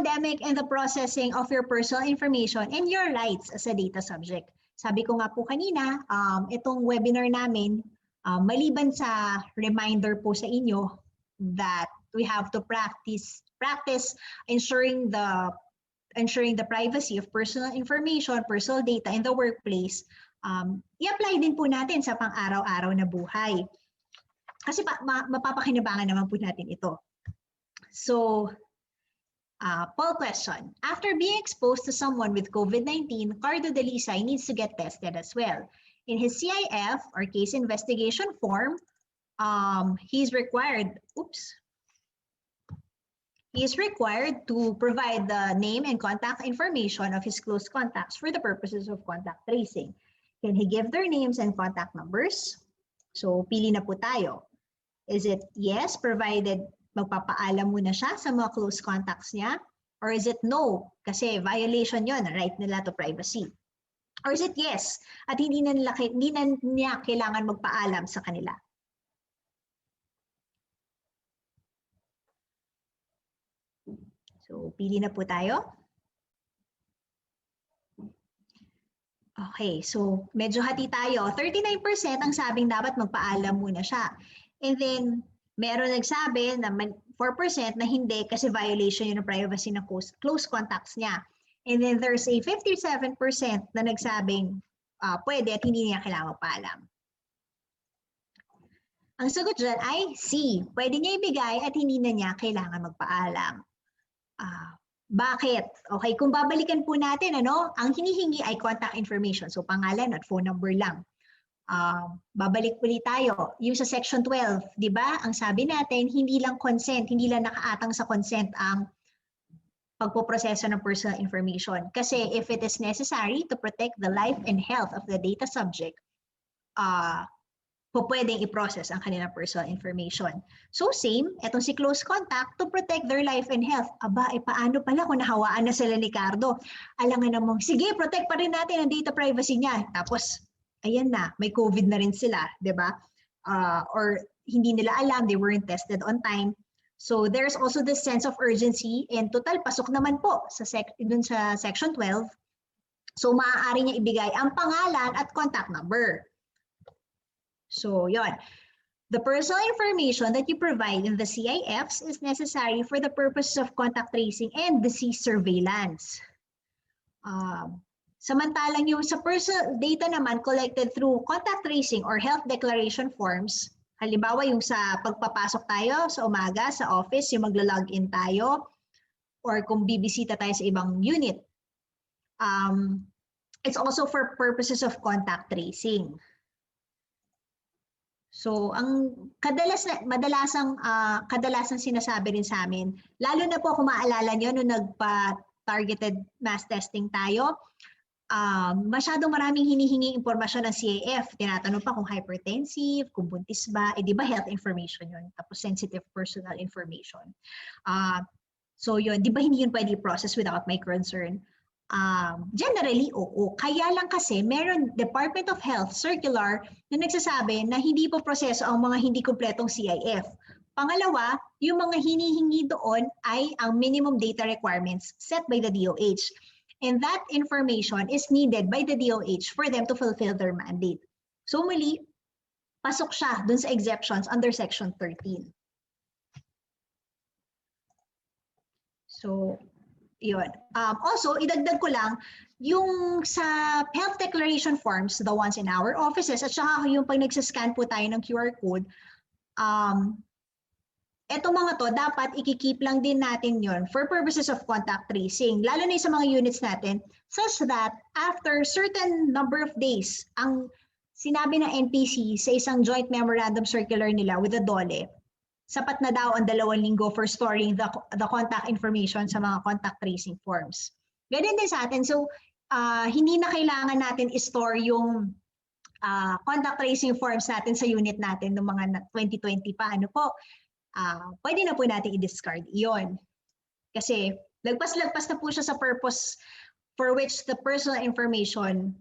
pandemic and the processing of your personal information and your rights as a data subject. Sabi ko nga po kanina, itong webinar namin, maliban sa reminder po sa inyo that we have to practice ensuring the privacy of personal information, personal data in the workplace, i-apply din po natin sa pang-araw-araw na buhay. Kasi mapapakinabangan naman po natin ito. So, poll question. After being exposed to someone with COVID-19, Cardo Dalisay needs to get tested as well. In his CIF, or case investigation form, he's required to provide the name and contact information of his close contacts for the purposes of contact tracing. Can he give their names and contact numbers? So, pili na po tayo. Is it yes, provided magpapaalam muna siya sa mga close contacts niya? Or is it no, kasi violation yon, right nila to privacy? Or is it yes, at hindi na niya kailangan magpaalam sa kanila? So, pili na po tayo. Okay, so medyo hati tayo. 39% ang sabing dapat magpaalam muna siya. And then, meron nagsabi na 4% na hindi kasi violation yun ng privacy ng close contacts niya. And then there's a 57% na nagsabing pwede at hindi niya kailangan magpaalam. Ang sagot dyan ay C. Pwede niya ibigay at hindi na niya kailangan magpaalam. Bakit? Okay, kung babalikan po natin, ang hinihingi ay contact information. So pangalan at phone number lang. Babalik ulit tayo. Yung sa section 12, di ba? Ang sabi natin, hindi lang consent, hindi lang nakaatang sa consent ang pagpoproseso ng personal information. Kasi if it is necessary to protect the life and health of the data subject, pwedeng i-process ang kanilang personal information. So same, etong si close contact to protect their life and health. Aba, paano pala kung nahawaan na sila ni Cardo? Alangan namang, sige, protect pa rin natin ang data privacy niya. Tapos, ayan na, may COVID na rin sila, di ba? Or hindi nila alam, they weren't tested on time. So there's also this sense of urgency and total pasok naman po dun sa section 12. So maaari niya ibigay ang pangalan at contact number. So yon. The personal information that you provide in the CIFs is necessary for the purposes of contact tracing and disease surveillance. Samantalang yung sa personal data naman collected through contact tracing or health declaration forms, halimbawa yung sa pagpapasok tayo sa umaga sa office, yung magla-login tayo, or kung bibisita tayo sa ibang unit, it's also for purposes of contact tracing. So, ang kadalasang sinasabi rin sa amin, lalo na po kung maalala nyo nung nagpa-targeted mass testing tayo, masyadong maraming hinihingi impormasyon ng CAF. Tinatanong pa kung hypertensive, kung buntis ba, di ba health information yun? Tapos sensitive personal information. So yun, di ba hindi yun pwede i-process without my concern? Generally, oo. Kaya lang kasi meron Department of Health circular na nagsasabi na hindi po proseso ang mga hindi kumpletong CIF. Pangalawa, yung mga hinihingi doon ay ang minimum data requirements set by the DOH. And that information is needed by the DOH for them to fulfill their mandate. So muli, pasok siya dun sa exceptions under Section 13. So, yun. Also, idagdag ko lang, yung sa health declaration forms, the ones in our offices, at saka yung pag nagsascan po tayo ng QR code, etong mga to, dapat ikikeep lang din natin yon for purposes of contact tracing, lalo na sa mga units natin, such that after certain number of days, ang sinabi ng NPC sa isang joint memorandum circular nila with the DOLE, sapat na daw ang 2 linggo for storing the contact information sa mga contact tracing forms. Ganyan din sa atin. So, hindi na kailangan natin i-store yung contact tracing forms natin sa unit natin ng mga 2020 pa. Ano po? Pwede na po natin i-discard iyon. Kasi lagpas-lagpas na po siya sa purpose for which the personal information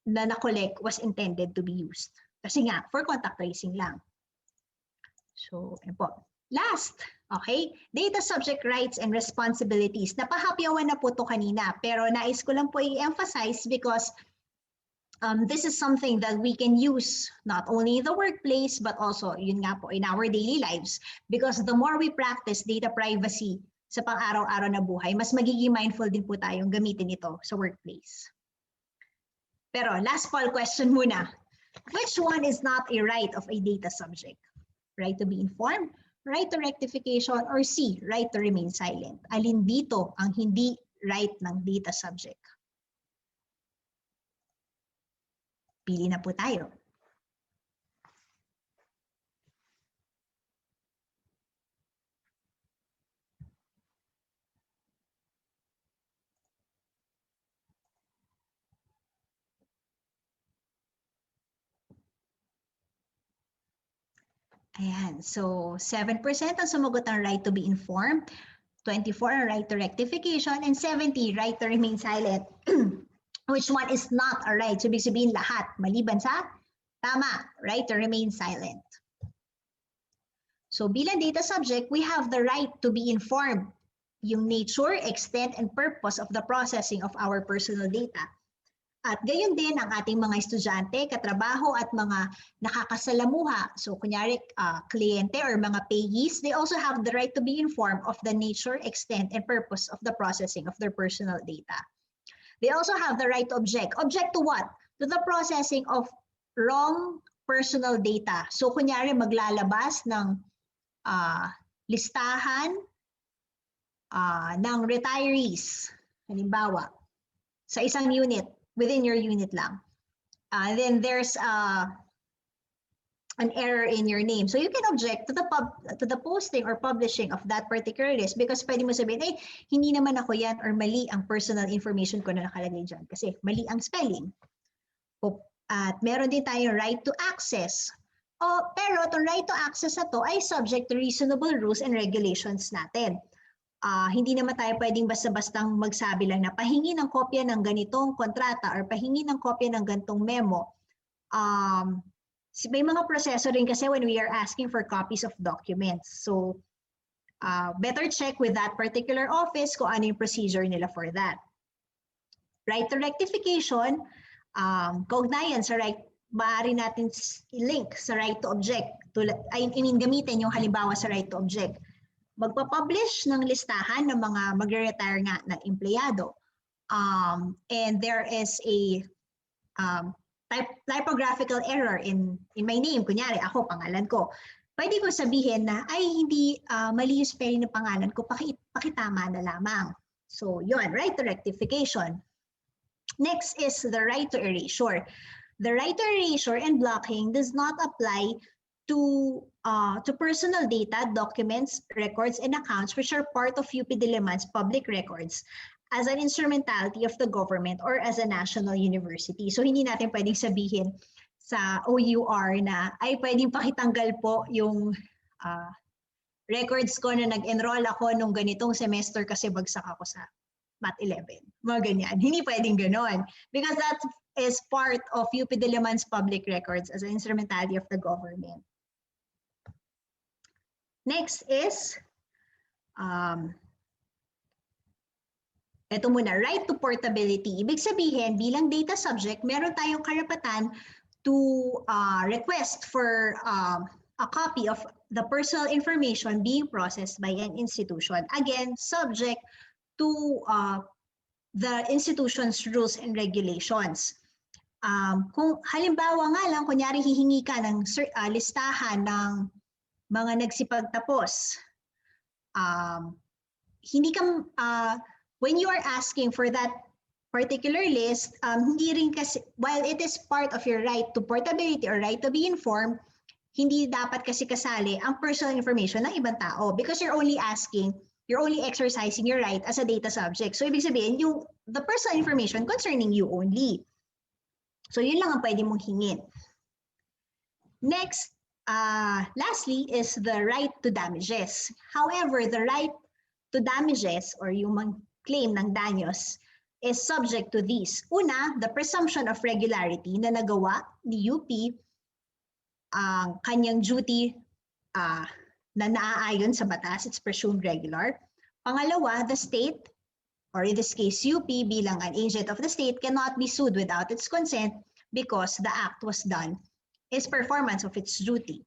na na-collect was intended to be used. Kasi nga, for contact tracing lang. So, yun po. Last, Okay? Data subject rights and responsibilities. Napahapyawan na po ito kanina, pero nais ko lang po i-emphasize because this is something that we can use not only in the workplace but also yun nga po in our daily lives, because the more we practice data privacy sa pang-araw-araw na buhay, mas magiging mindful din po tayong gamitin ito sa workplace. Pero last poll question muna. Which one is not a right of a data subject? Right to be informed, right to rectification, or C, right to remain silent? Alin dito ang hindi right ng data subject? Pili na po tayo. Ayan, so 7% ang sumagot ang right to be informed, 24 ang right to rectification, and 70 right to remain silent. Which one is not a right? So, ibig sabihin lahat, maliban sa tama, right to remain silent. So, bilang data subject, we have the right to be informed, yung nature, extent, and purpose of the processing of our personal data. At gayon din ang ating mga estudyante, katrabaho, at mga nakakasalamuha. So, kunyari, kliyente or mga payees, they also have the right to be informed of the nature, extent, and purpose of the processing of their personal data. They also have the right to object. Object to what? To the processing of wrong personal data. So, kunyari, maglalabas ng listahan ng retirees, halimbawa, sa isang unit, within your unit lang. Then there's an error in your name. So you can object to the posting or publishing of that particular list because pwede mo sabihin, eh, hindi naman ako yan or mali ang personal information ko na nakalagay dyan kasi mali ang spelling. At meron din tayong right to access. Pero itong right to access na to ay subject to reasonable rules and regulations natin. Hindi naman tayo pwedeng basta-bastang magsabi lang na pahingi ng kopya ng ganitong kontrata or pahingi ng kopya ng ganitong memo. May mga proseso rin kasi when we are asking for copies of documents. So, better check with that particular office kung ano yung procedure nila for that. Right to rectification, kaugnayan sa right, maaari natin i-link sa right to object. Gamitin yung halimbawa sa right to object. Magpa-publish ng listahan ng mga magre-retire nga na empleyado. And there is a typographical error in my name. Kunyari, ako, pangalan ko. Pwede ko sabihin na, ay, hindi mali yung spelling ng pangalan ko, pakitama na lamang. So, yun, right to rectification. Next is the right to erasure. The right to erasure and blocking does not apply to personal data, documents, records, and accounts which are part of UP Diliman's public records as an instrumentality of the government or as a national university. So hindi natin pwedeng sabihin sa OUR na ay pwedeng pakitanggal po yung records ko na nag-enroll ako nung ganitong semester kasi bagsak ako sa Math 11. Mga ganyan. Hindi pwedeng ganon. Because that is part of UP Diliman's public records as an instrumentality of the government. Next is, ito muna, right to portability. Ibig sabihin, bilang data subject, meron tayong karapatan to request for a copy of the personal information being processed by an institution. Again, subject to the institution's rules and regulations. Kung halimbawa nga lang, kunyari hihingi ka ng listahan ng mga nagsipagtapos, hindi ka, when you are asking for that particular list, hindi rin kasi, while it is part of your right to portability or right to be informed, hindi dapat kasi kasali ang personal information ng ibang tao because you're only exercising your right as a data subject. So, ibig sabihin, the personal information concerning you only. So, yun lang ang pwede mong hingin. Next, lastly is the right to damages. However, the right to damages or yung claim ng danyos is subject to these. Una, the presumption of regularity na nagawa ni UP ang kanyang duty na naaayon sa batas, it's presumed regular. Pangalawa, the state, or in this case, UP bilang an agent of the state, cannot be sued without its consent because the act was done is performance of its duty.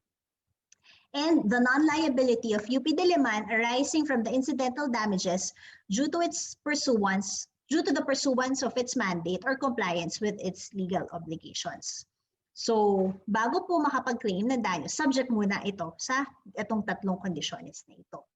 And the non-liability of UP Diliman arising from the incidental damages due to the pursuance of its mandate or compliance with its legal obligations. So, bago po makapag-claim ng danyo, subject muna ito sa itong tatlong kondisyones na ito.